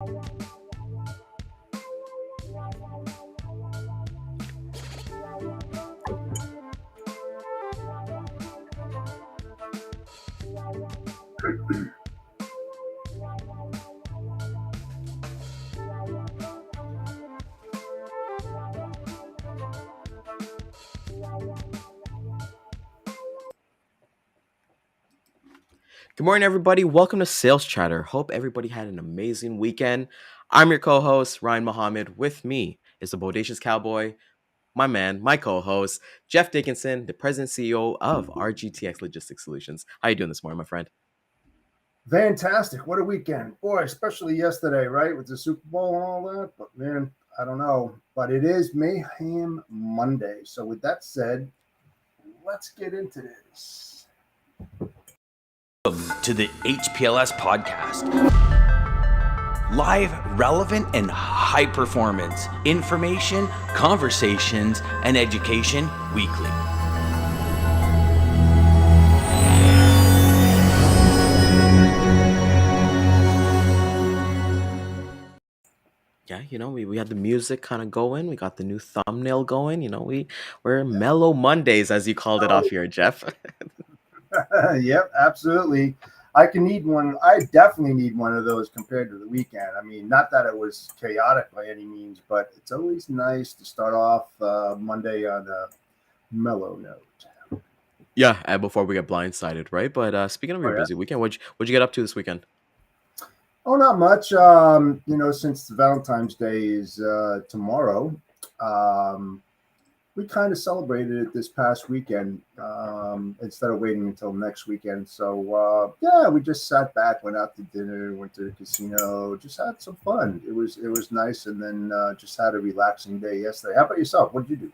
Good morning, everybody. Welcome to Sales Chatter. Hope everybody had an amazing weekend. I'm your co host, Ryan Mohammed. With me is the Bodacious Cowboy, my man, my co host, Jeff Dickinson, the president and CEO of RGTX Logistics Solutions. How you doing this morning, my friend? Fantastic. What a weekend. Boy, especially yesterday, right? With the Super Bowl and all that. But man, I don't know. But it is Mayhem Monday. So with that said, let's get into this. Welcome to the HPLS podcast. Live, relevant, and high performance information, conversations, and education weekly. Yeah, we had the music kind of going. We got the new thumbnail going. We're mellow Mondays, as you called it off here, Jeff. Yep, absolutely. I can need one. I definitely need one of those compared to the weekend. I mean, not that it was chaotic by any means, but it's always nice to start off Monday on a mellow note. Yeah, and before we get blindsided, right? But speaking of your busy weekend, what'd you get up to this weekend? Oh, not much. Since Valentine's Day is tomorrow, we kind of celebrated it this past weekend instead of waiting until next weekend. So we just sat back, went out to dinner, went to the casino, just had some fun. It was nice, and then just had a relaxing day yesterday. How about yourself? What did you do?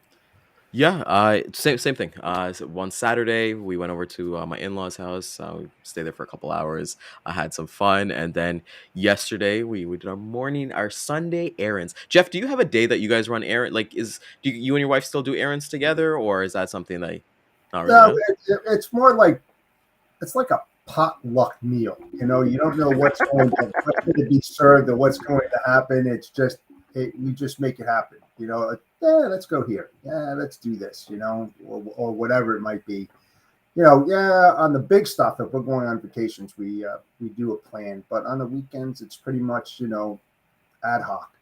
Yeah, same thing. So one Saturday, we went over to my in-laws' house. We stayed there for a couple hours. I had some fun, and then yesterday we did our Sunday errands. Jeff, do you have a day that you guys run errand? Like, do you and your wife still do errands together, or is that something that not really? No, it's more like it's like a potluck meal. You don't know what's going to be served or what's going to happen. It's just you just make it happen. Let's go here. Yeah, let's do this. Or whatever it might be. On the big stuff, if we're going on vacations, we do a plan. But on the weekends, it's pretty much ad hoc.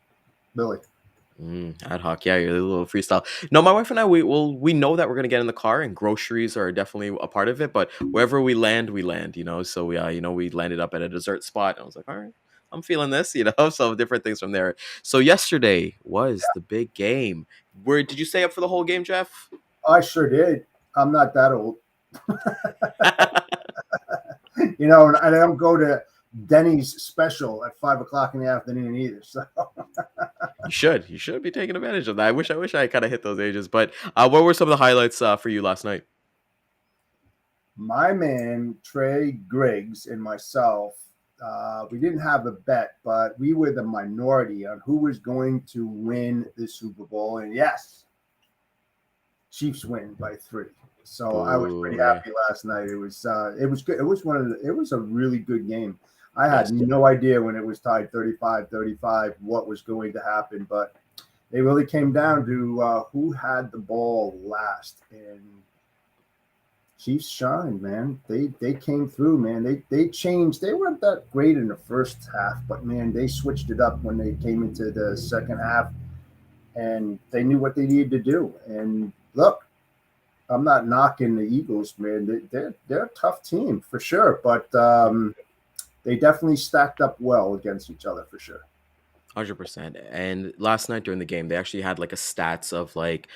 Billy. Ad hoc, yeah, you're a little freestyle. No, my wife and I, we know that we're gonna get in the car, and groceries are definitely a part of it. But wherever we land, we land. So we landed up at a dessert spot, and I was like, all right, I'm feeling this. So different things from there. So yesterday was the big game. Where did you stay up for the whole game, Jeff? I sure did. I'm not that old. And I don't go to Denny's special at 5:00 in the afternoon either. So You should be taking advantage of that. I wish I kind of hit those ages. But what were some of the highlights for you last night? my man Trey Griggs and myself, we didn't have a bet, but we were the minority on who was going to win the Super Bowl. And yes, Chiefs win by 3. So I was pretty happy last night. It was good. It was a really good game. I had no idea when it was tied 35-35 what was going to happen, but it really came down to who had the ball last. And Chiefs shined, man. They came through, man. They changed. They weren't that great in the first half, but man, they switched it up when they came into the second half, and they knew what they needed to do. And look, I'm not knocking the Eagles, man. They're a tough team for sure, but they definitely stacked up well against each other for sure. 100%. And last night during the game, they actually had like a stats of like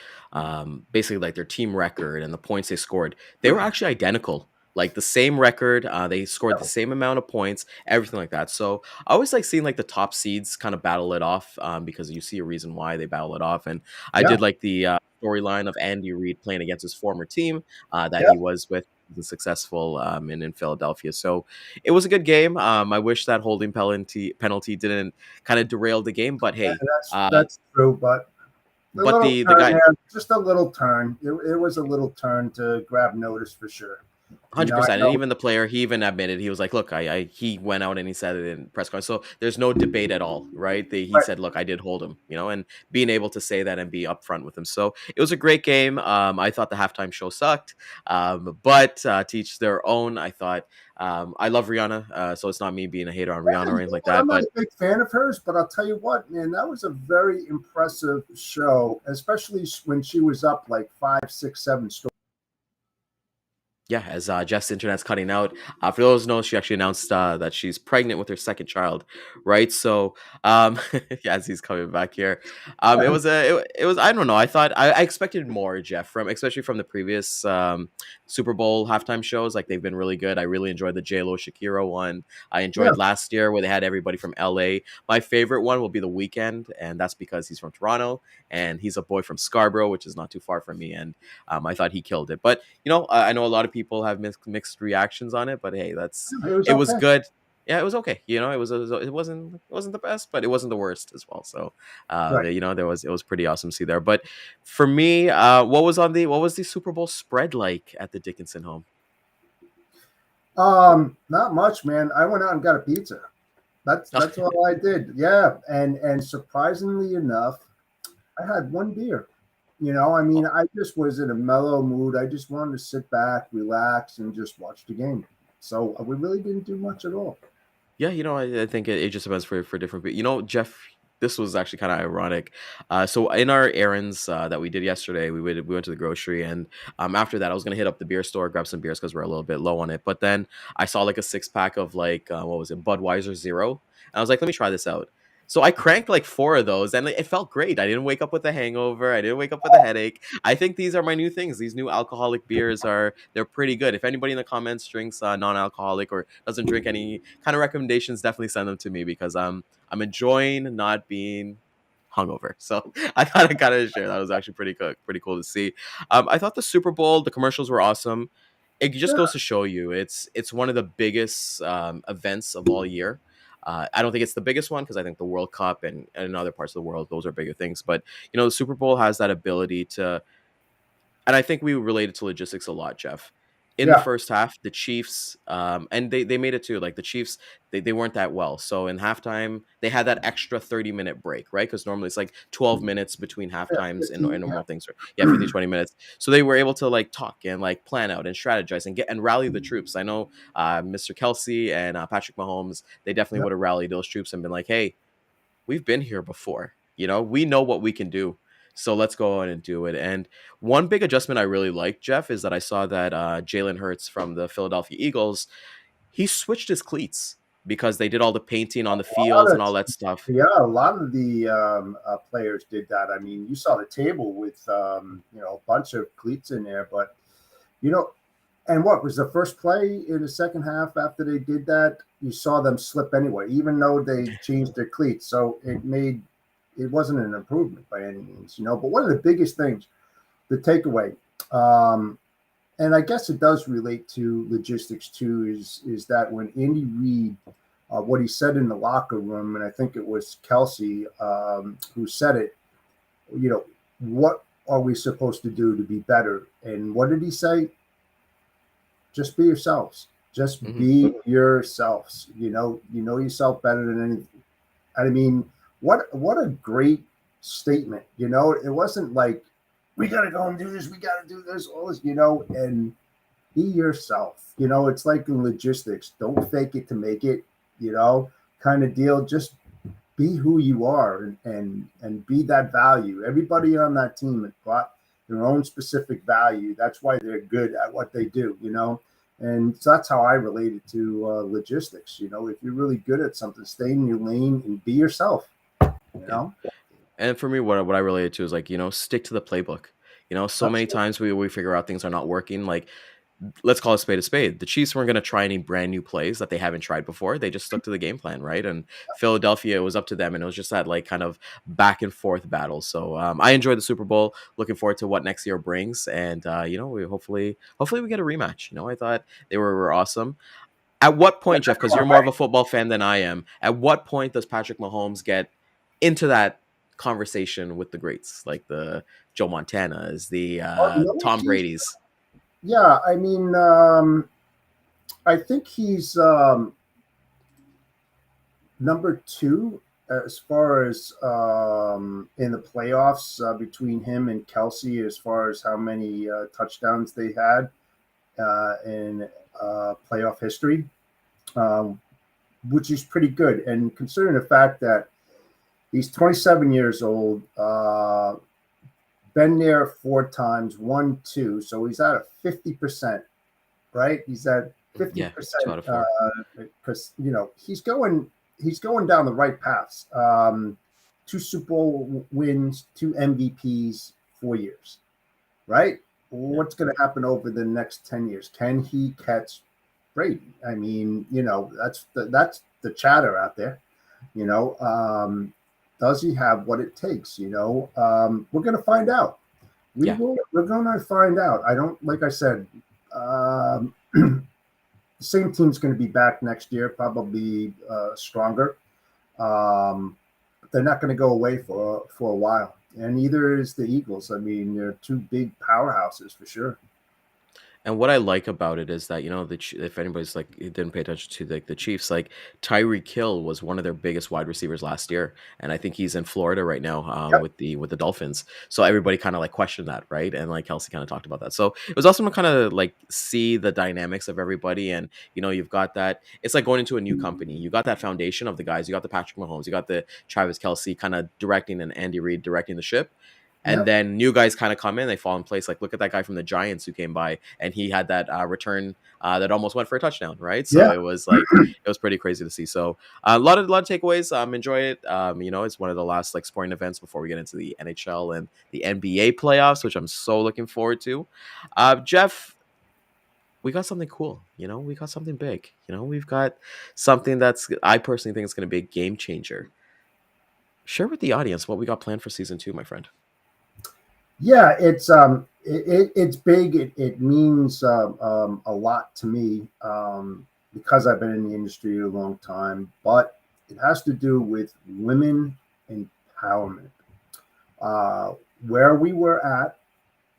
basically like their team record and the points they scored. They were actually identical. Like the same record, they scored the same amount of points, everything like that. So I always like seeing like the top seeds kind of battle it off because you see a reason why they battle it off. And I did like the storyline of Andy Reid playing against his former team that he was with, successful in Philadelphia. So it was a good game. I wish that holding penalty didn't kind of derail the game, but hey, that's true. But the guy, just a little turn. It was a little turn to grab notice for sure. I 100%. And know, even the player, he even admitted, he was like, look, he went out and he said it in press conference. So there's no debate at all, right? He but said, look, I did hold him, and being able to say that and be upfront with him. So it was a great game. I thought the halftime show sucked, but to each their own. I thought, I love Rihanna, so it's not me being a hater on Rihanna or anything like I'm that. not But a big fan of hers, but I'll tell you what, man, that was a very impressive show, especially when she was up like 5, 6, 7 stories. yeah, as Jeff's internet's cutting out. For those who know, she actually announced that she's pregnant with her second child, right? So, yeah, as he's coming back here, it was, I don't know. I expected more, Jeff, from especially from the previous Super Bowl halftime shows. Like they've been really good. I really enjoyed the J Lo Shakira one. I Yeah, enjoyed last year where they had everybody from LA. My favorite one will be the Weekend, and that's because he's from Toronto and he's a boy from Scarborough, which is not too far from me. And I thought he killed it. But I know a lot of people have mixed reactions on it, but hey, it was it was okay. good. Yeah, it was okay. It wasn't the best, but it wasn't the worst as well. So, Right. it was pretty awesome to see there. But for me, what was the Super Bowl spread like at the Dickinson home? Not much, man. I went out and got a pizza. That's all I did. Yeah, and surprisingly enough, I had one beer. I mean, I just was in a mellow mood. I just wanted to sit back, relax, and just watch the game. So we really didn't do much at all. Yeah, I think it just depends for different people. Jeff, this was actually kind of ironic. So in our errands that we did yesterday, we went to the grocery, and after that, I was gonna hit up the beer store, grab some beers because we're a little bit low on it. But then I saw like a 6 pack of like what was it, Budweiser Zero, and I was like, let me try this out. So I cranked like four of those, and it felt great. I didn't wake up with a hangover. I didn't wake up with a headache. I think these are my new things. These new alcoholic beers they're pretty good. If anybody in the comments drinks non-alcoholic or doesn't drink any kind of recommendations, definitely send them to me because I'm enjoying not being hungover. So I thought I gotta share. That was actually pretty cool to see. I thought the Super Bowl, the commercials were awesome. It just Yeah, goes to show you, it's one of the biggest events of all year. I don't think it's the biggest one because I think the World Cup and in other parts of the world, those are bigger things. But the Super Bowl has that ability to, and I think we related to logistics a lot, Jeff. In the yeah, first half, the Chiefs, and they made it too. Like the Chiefs, they weren't that well. So in halftime, they had that extra 30-minute break, right? Because normally it's like 12 minutes between half yeah, times in 15, normal things. Yeah, 15, 20 minutes. So they were able to like talk and like plan out and strategize and get and rally the troops. I know Mr. Kelsey and Patrick Mahomes, they definitely yeah, would have rallied those troops and been like, hey, we've been here before. We know what we can do. So let's go on and do it. And one big adjustment I really like, Jeff, is that I saw that Jalen Hurts from the Philadelphia Eagles, he switched his cleats because they did all the painting on the fields and all that stuff. yeah, a lot of the players did that. I mean, you saw the table with a bunch of cleats in there, but you know, and what was the first play in the second half after they did that? You saw them slip anyway, even though they changed their cleats. So it wasn't an improvement by any means. But one of the biggest things, the takeaway, um, and I guess it does relate to logistics too, is that when Andy Reid, what he said in the locker room, and I think it was Kelsey who said it, what are we supposed to do to be better? And what did he say? Just be yourselves. Just Hmm. be yourselves. You know yourself better than anything. I mean, what a great statement. It wasn't like we gotta go and do this, we gotta do this, all this, and be yourself. It's like in logistics. Don't fake it to make it, kind of deal. Just be who you are and be that value. Everybody on that team has brought their own specific value. That's why they're good at what they do. And so that's how I relate it to logistics. If you're really good at something, stay in your lane and be yourself. You Yeah. know, And for me, what I related to is like, stick to the playbook. So many absolutely. times we figure out things are not working. Like, let's call it spade a spade. The Chiefs weren't going to try any brand new plays that they haven't tried before. They just stuck to the game plan, right? And Philadelphia, it was up to them, and it was just that like kind of back and forth battle. So I enjoyed the Super Bowl. Looking forward to what next year brings, and we hopefully we get a rematch. I thought they were awesome. At what point, Jeff? Because you're more of a football fan than I am. At what point does Patrick Mahomes get into that conversation with the greats, like the Joe Montanas, the Oh, Tom Brady's? yeah. I mean, I think he's number two as far as in the playoffs between him and Kelsey, as far as how many touchdowns they had in playoff history, um, which is pretty good. And considering the fact that he's 27 years old, been there four times, won two, so he's at a 50%, right? He's at Yeah, 2 50%. out of 4. Because he's going down the right paths. Two Super Bowl wins, two MVPs, 4 years, right? Yeah. What's going to happen over the next 10 years? Can he catch Brady? I mean, that's the chatter out there. You know, does he have what it takes? We're going to find out. Yeah. We're going to find out. I don't, like I said, the same team's going to be back next year, probably stronger. They're not going to go away for a while, and neither is the Eagles. I mean, they're two big powerhouses for sure. And what I like about it is that if anybody's like didn't pay attention to the Chiefs, like Tyreek Hill was one of their biggest wide receivers last year, and I think he's in Florida right now Yep. with the Dolphins. So everybody kind of like questioned that, right? And like Kelsey kind of talked about that. So it was awesome to kind of like see the dynamics of everybody, and you've got that. It's like going into a new company. You got that foundation of the guys. You got the Patrick Mahomes. You got the Travis Kelsey kind of directing, and Andy Reid directing the ship. And Yep. then new guys kind of come in, they fall in place. Like look at that guy from the Giants who came by, and he had that return that almost went for a touchdown, right? So Yeah. it was like it was pretty crazy to see. So a lot of takeaways. Enjoy it. It's one of the last like sporting events before we get into the NHL and the NBA playoffs, which I'm so looking forward to. Jeff, we got something cool. We got something big. We've got something that's I personally think is going to be a game changer. Share with the audience what we got planned for season 2, my friend. Yeah, it's big. It means a lot to me because I've been in the industry a long time. But it has to do with women empowerment. Uh, where we were at,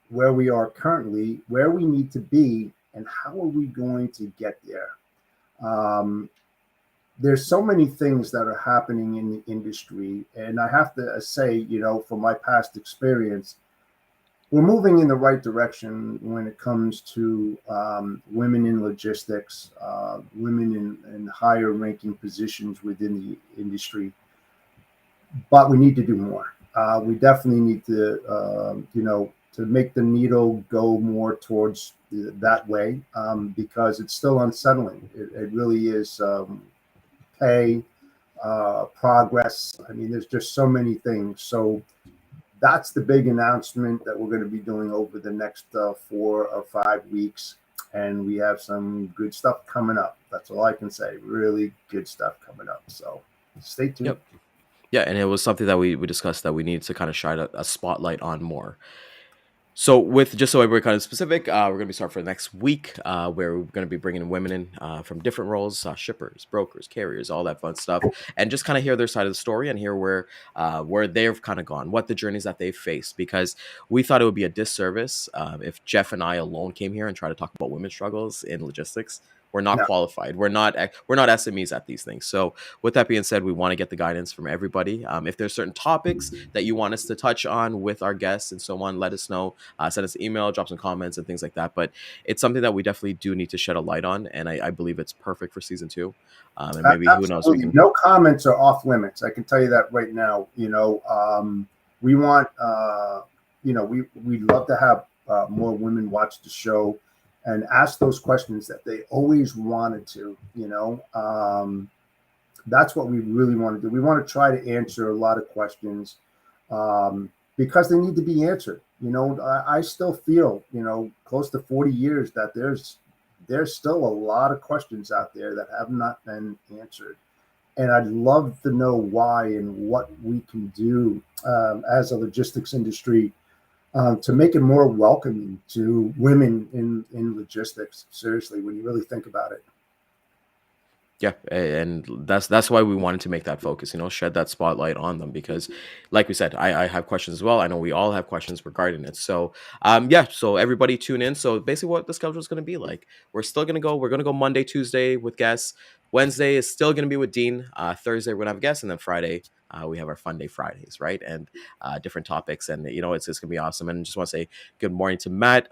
where we are currently, where we need to be, and how are we going to get there? Um, there's so many things that are happening in the industry, and I have to say, from my past experience, we're moving in the right direction when it comes to women in logistics, women in higher ranking positions within the industry. But we need to do more. We definitely need to make the needle go more towards that way because it's still unsettling. It really is pay, progress. I mean, there's just so many things. So that's the big announcement that we're going to be doing over the next 4 or 5 weeks. And we have some good stuff coming up. That's all I can say. Really good stuff coming up. So stay tuned. Yep. Yeah, and it was something that we discussed that we need to kind of shine a spotlight on more. So just so everybody kind of specific, we're going to be starting for next week, where we're going to be bringing women in from different roles, shippers, brokers, carriers, all that fun stuff, and just kind of hear their side of the story and hear where they've kind of gone, what the journeys that they've faced. Because we thought it would be a disservice if Jeff and I alone came here and try to talk about women's struggles in logistics. We're not No. qualified. We're not SMEs at these things. So with that being said, we want to get the guidance from everybody. If there's certain topics that you want us to touch on with our guests and so on, let us know. Send us an email, drop some comments and things like that. But it's something that we definitely do need to shed a light on, and I believe it's perfect for season 2. And maybe who knows, we Absolutely. can. No comments are off limits. I can tell you that right now. We want, we'd love to have more women watch the show and ask those questions that they always wanted to. That's what we really want to do. We want to try to answer a lot of questions because they need to be answered. I still feel, close to 40 years that there's still a lot of questions out there that have not been answered. And I'd love to know why and what we can do as a logistics industry to make it more welcoming to women in logistics. Seriously, when you really think about it. Yeah, and that's why we wanted to make that focus, shed that spotlight on them because, like we said, I have questions as well. I know we all have questions regarding it. So, yeah, so everybody tune in. So basically, what the schedule is going to be like, we're gonna go Monday, Tuesday with guests. Wednesday is still going to be with Dean. Thursday we're gonna have guests, and then Friday we have our Fun Day Fridays, right? And different topics, and it's gonna be awesome. And just want to say good morning to Matt.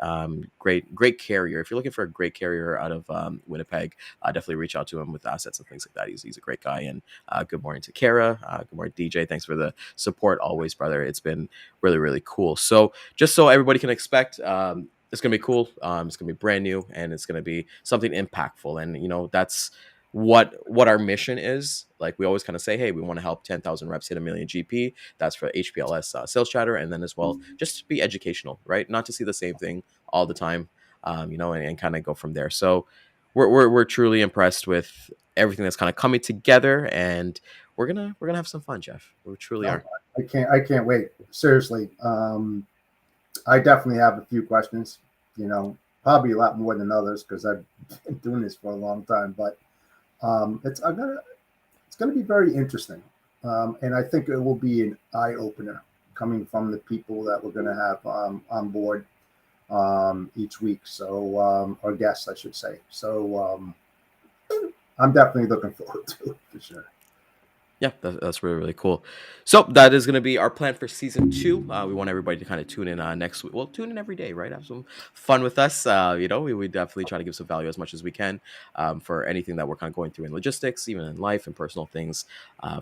Great carrier. If you're looking for a great carrier out of Winnipeg, definitely reach out to him with assets and things like that. He's a great guy. And good morning to Kara. Good morning, DJ. Thanks for the support always, brother. It's been really, really cool. So just so everybody can expect, it's gonna be cool. It's gonna be brand new, and it's gonna be something impactful. And that's what our mission is. Like we always kind of say, hey, we want to help 10,000 reps hit a million GP. That's for HPLS sales chatter, and then as well just to be educational, right? Not to see the same thing all the time, and kind of go from there. So we're truly impressed with everything that's kind of coming together, and we're gonna have some fun, Jeff. We truly No, are. I can't wait. Seriously. I definitely have a few questions, probably a lot more than others because I've been doing this for a long time, but it's gonna be very interesting. And I think it will be an eye opener coming from the people that we're gonna have on board each week. So, or guests, I should say. So, I'm definitely looking forward to it for sure. Yeah, that's really, really cool. So that is going to be our plan for season 2. We want everybody to kind of tune in next week. Well, tune in every day, right? Have some fun with us. We definitely try to give some value as much as we can for anything that we're kind of going through in logistics, even in life and personal things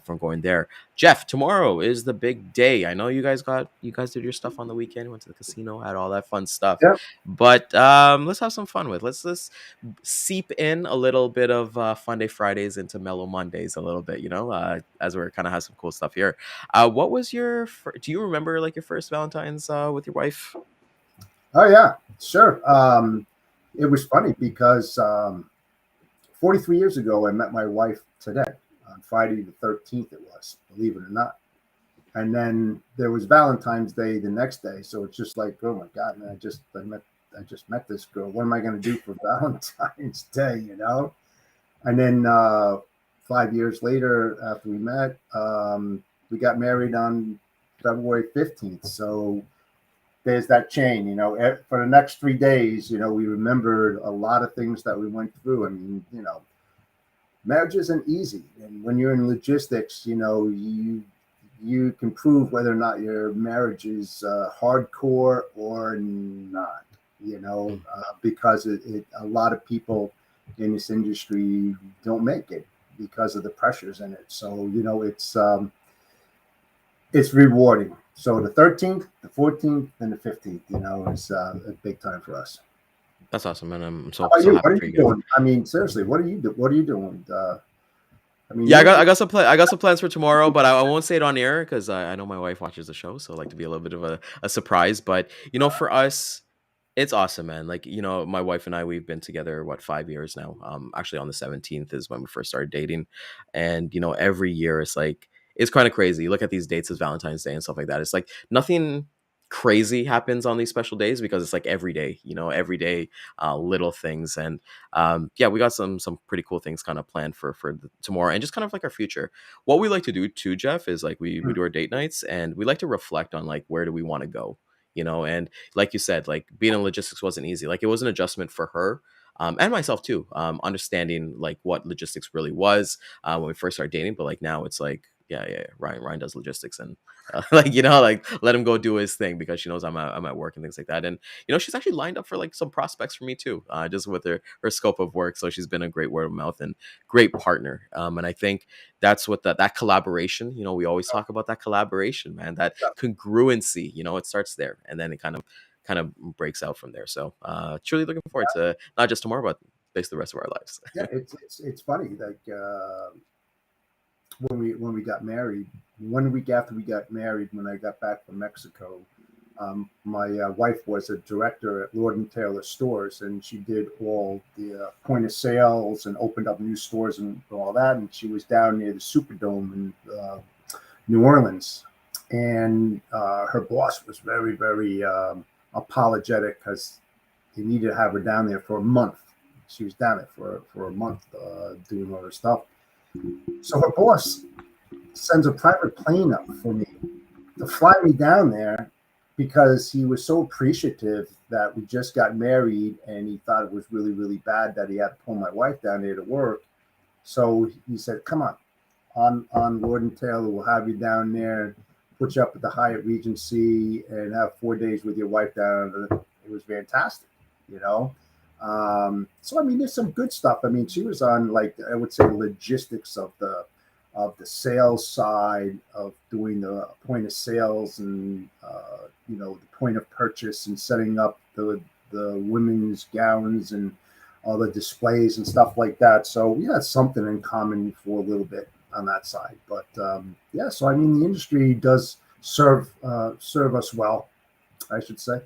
from going there. Jeff, tomorrow is the big day. I know you guys did your stuff on the weekend, went to the casino, had all that fun stuff. Yeah. But let's have some fun with. Let's seep in a little bit of Fun Day Fridays into Mellow Mondays a little bit, as we're kind of have some cool stuff here. What was do you remember like your first Valentine's with your wife? Oh yeah, sure. It was funny because 43 years ago, I met my wife today on Friday the 13th. It was, believe it or not. And then there was Valentine's Day the next day. So it's just like, oh my God, man, I just met this girl. What am I going to do for Valentine's Day? And then 5 years later, after we met, we got married on February 15th. So there's that chain, for the next 3 days, we remembered a lot of things that we went through. I mean, marriage isn't easy. And when you're in logistics, you can prove whether or not your marriage is hardcore or not, because a lot of people in this industry don't make it because of the pressures in it. So, it's rewarding. So the 13th, the 14th, and the 15th, is a big time for us. That's awesome, and I'm How so about so you? happy What are for you you guys. doing? I mean, seriously, what are you doing? I mean, Yeah, I got some plans for tomorrow, but I won't say it on air because I know my wife watches the show, so I like to be a little bit of a surprise. But for us, it's awesome, man. Like, my wife and I, we've been together, what, 5 years now? Actually, on the 17th is when we first started dating. And, every year it's like, it's kind of crazy. You look at these dates as Valentine's Day and stuff like that. It's like nothing crazy happens on these special days because it's like every day, little things. And yeah, we got some pretty cool things kind of planned for tomorrow and just kind of like our future. What we like to do too, Jeff, is like we do our date nights and we like to reflect on like where do we want to go, and like you said, like being in logistics wasn't easy. Like it was an adjustment for her. And myself too, understanding like what logistics really was when we first started dating. But like now it's like, yeah, Ryan does logistics, and like like let him go do his thing because she knows I'm at work and things like that. And she's actually lined up for like some prospects for me too, just with her scope of work. So she's been a great word of mouth and great partner. And I think that's what that collaboration, we always talk about that collaboration, man, that congruency, it starts there and then it kind of breaks out from there. So truly looking forward to not just tomorrow, but basically the rest of our lives. Yeah, it's funny. Like when we got married, 1 week after we got married, when I got back from Mexico, my wife was a director at Lord and Taylor stores, and she did all the point of sales and opened up new stores and all that. And she was down near the Superdome in New Orleans, and her boss was very, very apologetic because he needed to have her down there for a month she was down there for a month doing all her stuff. So her boss sends a private plane up for me to fly me down there because he was so appreciative that we just got married and he thought it was really, really bad that he had to pull my wife down there to work. So he said, come on Lord and Taylor, we'll have you down there, put you up at the Hyatt Regency and have 4 days with your wife down. It was fantastic, you know? So, I mean, there's some good stuff. I mean, she was on, like, I would say, logistics of the sales side of doing the point of sales and the point of purchase and setting up the women's gowns and all the displays and stuff like that. So we had something in common for a little bit on that side. But yeah, so I mean, the industry does serve us well, I should say.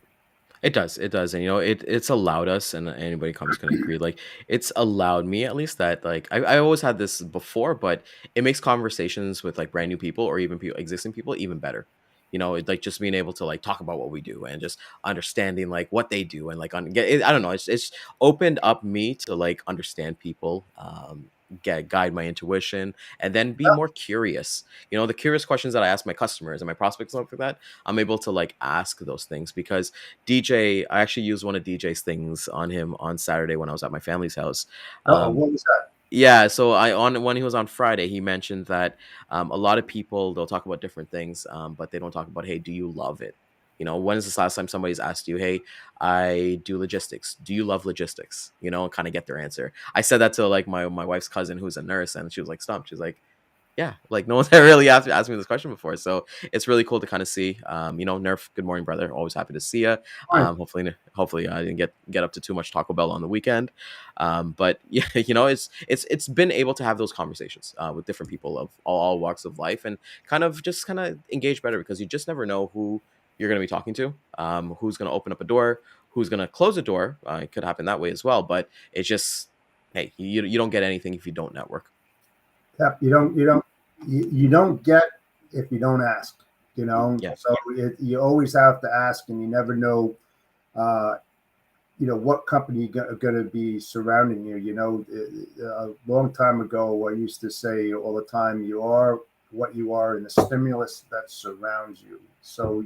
It does, and it's allowed us, and anybody comes can agree. Like it's allowed me at least that like I always had this before, but it makes conversations with like brand new people or even people existing people even better. It like just being able to like talk about what we do and just understanding like what they do and like I don't know, it's opened up me to like understand people, get guide my intuition, and then be more curious. The curious questions that I ask my customers and my prospects and stuff like that, I'm able to like ask those things because I actually used one of DJ's things on him on Saturday when I was at my family's house. Oh, Um, what was that? yeah, so I on when he was on Friday, he mentioned that a lot of people they'll talk about different things, but they don't talk about, hey, do you love it? When is this last time somebody's asked you, hey, I do logistics. Do you love logistics? And kind of get their answer. I said that to like my wife's cousin who's a nurse, and she was like stumped. She's like, yeah, like no one's ever really asked me this question before, so it's really cool to kind of see. Nerf, good morning, brother. Always happy to see you. Fine. Hopefully, I didn't get up to too much Taco Bell on the weekend. But yeah, it's been able to have those conversations with different people of all walks of life, and kind of engage better because you just never know who you're going to be talking to, who's going to open up a door, who's going to close a door. It could happen that way as well, but it's just hey, you don't get anything if you don't network. Yep, you don't get if you don't ask. Yeah. So you always have to ask, and you never know. Uh, what company going to be surrounding you. A long time ago, I used to say all the time, you are what you are in the stimulus that surrounds you. So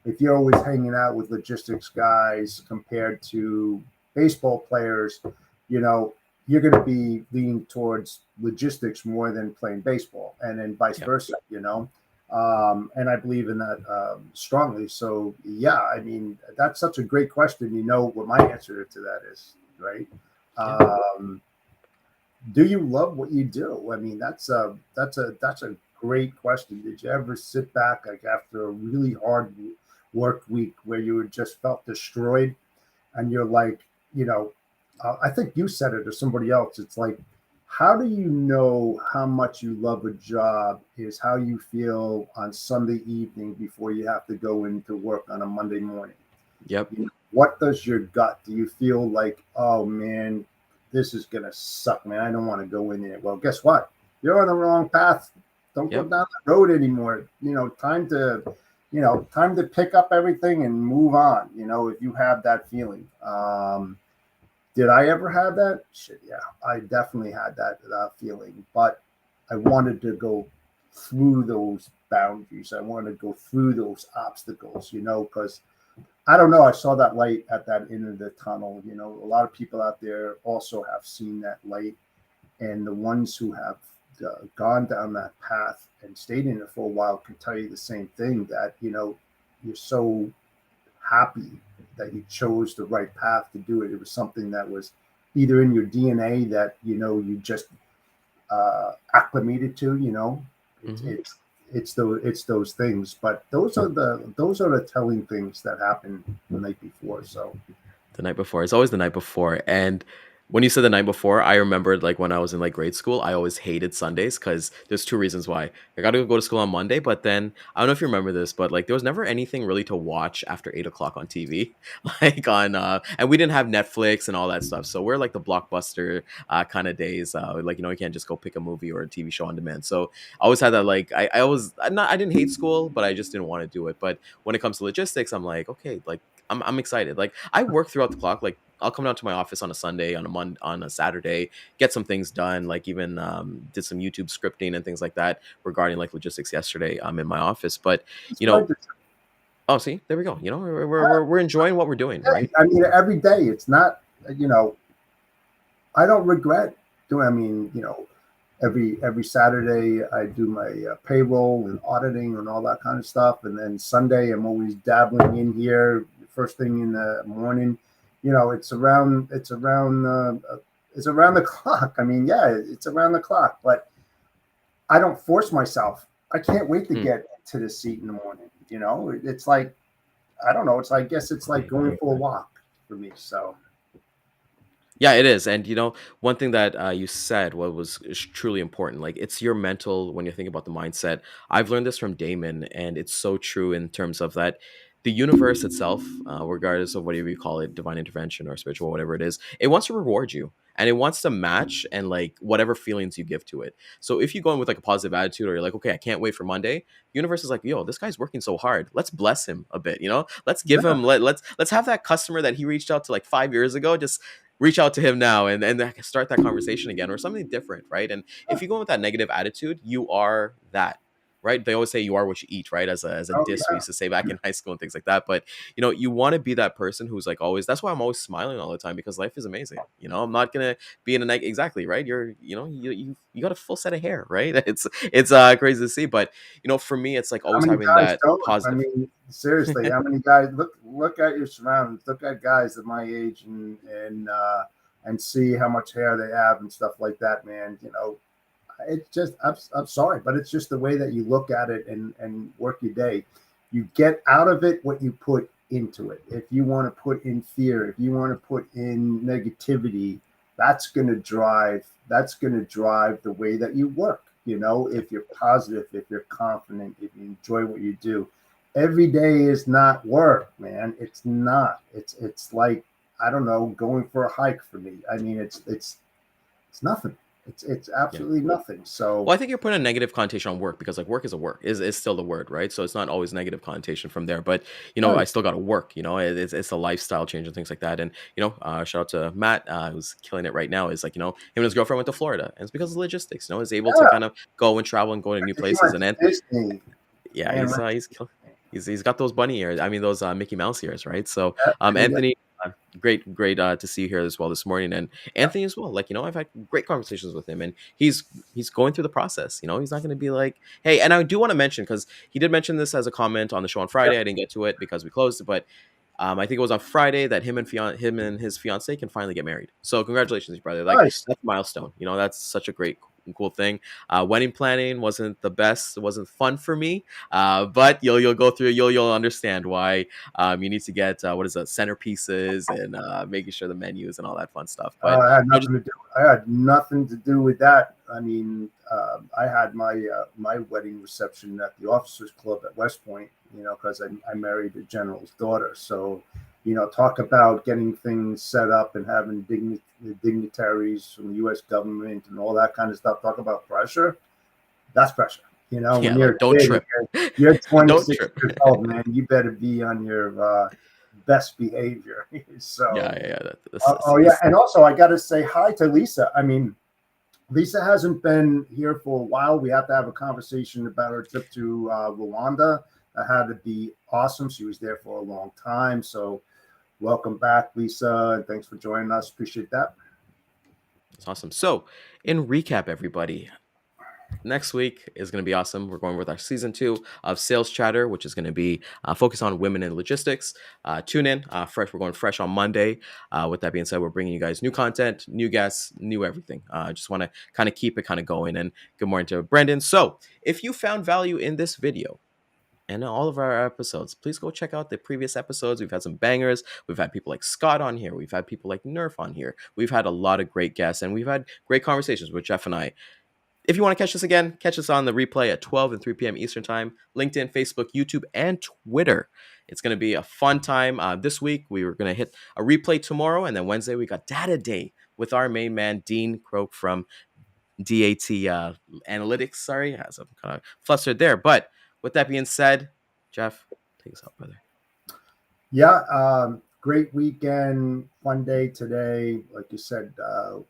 if you're always hanging out with logistics guys compared to baseball players, you know you're going to be leaning towards logistics more than playing baseball, and then vice Yeah. versa. And I believe in that strongly. So yeah, I mean that's such a great question. You know what my answer to that is, right? Yeah. Um, do you love what you do? I mean that's a great question. Did you ever sit back like after a really hard work week where you just felt destroyed, and you're like, I think you said it or somebody else. It's like, how do you know how much you love a job is how you feel on Sunday evening before you have to go into work on a Monday morning. Yep. What does your gut? Do you feel like, oh man, this is gonna suck, man? I don't want to go in there. Well, guess what? You're on the wrong path. Don't go Yep. down that road anymore. Time to pick up everything and move on. If you have that feeling. Did I ever have that? Shit, yeah, I definitely had that feeling. But I wanted to go through those boundaries. I wanted to go through those obstacles, because I don't know. I saw that light at that end of the tunnel. A lot of people out there also have seen that light, and the ones who have gone down that path and stayed in it for a while can tell you the same thing. That you're so happy that you chose the right path to do it. It was something that was either in your DNA that you just acclimated to. It's Mhm. it's those things, but those are the telling things that happened the night before. So The night before. It's always the night before. And when you said the night before, I remembered like when I was in like grade school, I always hated Sundays because there's two reasons why. I got to go to school on Monday, but then I don't know if you remember this, but like there was never anything really to watch after 8 o'clock on TV, like and we didn't have Netflix and all that stuff. So we're like the blockbuster kind of days. Like you can't just go pick a movie or a TV show on demand. So I always had that like I didn't hate school, but I just didn't want to do it. But when it comes to logistics, I'm like okay, like I'm excited. Like I work throughout the clock. Like I'll come down to my office on a Sunday, on a Saturday, get some things done. Like even did some YouTube scripting and things like that regarding like logistics yesterday. I'm in my office, but It's you like know, oh, see, there we go. You know, we're enjoying what we're doing, right? I mean, every day. It's not, you know, I don't regret doing. I mean, you know, every Saturday I do my payroll and auditing and all that kind of stuff, and then Sunday I'm always dabbling in here first thing in the morning. You know, it's around the clock. I mean, yeah, it's around the clock, but I don't force myself. I can't wait to Hmm. get to the seat in the morning. You know, it's like I don't know. It's I guess it's like going for a walk for me. So Yeah, it is. And one thing that you said what was is truly important. Like it's your mental when you think about the mindset. I've learned this from Damon, and it's so true in terms of that the universe itself, regardless of whatever you call it, divine intervention or spiritual, whatever it is, it wants to reward you. And it wants to match and like whatever feelings you give to it. So if you go in with like a positive attitude, or you're like, okay, I can't wait for Monday, universe is like, yo, this guy's working so hard. Let's bless him a bit. Let's give yeah, him let's have that customer that he reached out to like 5 years ago. Just reach out to him now and start that conversation again or something different, right? And if you go with that negative attitude, you are that, right? They always say you are what you eat, right? As a oh diss we yeah. used to say back in high school and things like that. But you want to be that person who's like always. That's why I'm always smiling all the time, because life is amazing. I'm not gonna be in a exactly, right? You got a full set of hair, right? It's crazy to see, but for me it's like How always many having guys that don't? I positive. mean, seriously, how many guys look at your surroundings, look at guys at my age and see how much hair they have and stuff like that, man. You know, it's just I'm sorry, but it's just the way that you look at it and work your day. You get out of it what you put into it. If you want to put in fear, if you want to put in negativity, that's going to drive the way that you work. You know, Yeah. if you're positive, if you're confident, if you enjoy what you do, every day is not work, man. It's not. It's like I don't know, going for a hike for me. I mean, it's nothing. It's Yeah. absolutely nothing. So Well, I think you're putting a negative connotation on work, because like work is a work is still the word, right? So it's not always negative connotation from there. But I right. still got to work. It's a lifestyle change and things like that. And shout out to Matt, who's killing it right now. Is like him and his girlfriend went to Florida, and it's because of logistics. Is able to Yeah, kind of go and travel and go to new if you places. went And to then Disney, yeah, man, he's went to he's kill- he's got those bunny ears. I mean those Mickey Mouse ears, right? So Disney. Yeah, Anthony, great to see you here as well this morning, and Anthony as well. Like I've had great conversations with him, and he's going through the process. He's not going to be like, hey. And I do want to mention, because he did mention this as a comment on the show on yeah, Friday. I didn't get to it because we closed, but I think it was on Friday that him and his fiance can finally get married. So congratulations, brother! Like nice. that's a milestone. That's such a great cool thing. Wedding planning wasn't the best. It wasn't fun for me. But you'll go through. You'll understand why. You need to get what is it, centerpieces, and making sure the menus and all that fun stuff. But I had just nothing to do. I had nothing to do with that. I mean, I had my wedding reception at the Officers Club at West Point. You know, because I married the general's daughter. So, you know, talk about getting things set up and having dignitaries from the U.S. government and all that kind of stuff. Talk about pressure. That's pressure. You know, when yeah, you're like a don't kid, trip, you're don't 26 trip. years old, man. You better be on your best behavior. Yeah, So, yeah, yeah. oh yeah, and also I got to say hi to Lisa. I mean, Lisa hasn't been here for a while. We have to have a conversation about her trip to Rwanda. That had to be awesome. She was there for a long time. So, welcome back, Lisa, and thanks for joining us. Appreciate that. It's awesome. So, in recap, everybody, next week is going to be awesome. We're going with our season 2 of Sales Chatter, which is going to be focused on women in logistics. Tune in, fresh. We're going fresh on Monday. With that being said, we're bringing you guys new content, new guests, new everything. Just want to kind of keep it kind of going. And good morning to Brendan. So, if you found value in this video and all of our episodes, please go check out the previous episodes. We've had some bangers. We've had people like Scott on here. We've had people like Nerf on here. We've had a lot of great guests, and we've had great conversations with Jeff and I. If you want to catch us again, catch us on the replay at 12 and 3 p.m. Eastern Time, LinkedIn, Facebook, YouTube, and Twitter. It's going to be a fun time. This week, we were going to hit a replay tomorrow, and then Wednesday, we got Data Day with our main man, Dean Croak from DAT Analytics. Sorry, as I'm kind of flustered there. But with that being said, Jeff, take us out, brother. Yeah, great weekend, fun day today. Like you said,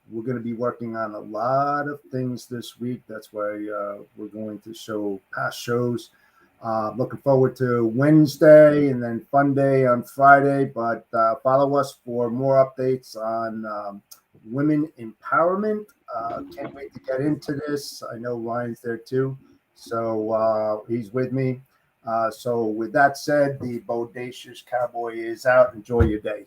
we're going to be working on a lot of things this week. That's why we're going to show past shows. Looking forward to Wednesday and then fun day on Friday. But follow us for more updates on women empowerment. Can't wait to get into this. I know Ryan's there too. So he's with me. So with that said, the Bodacious Cowboy is out. Enjoy your day.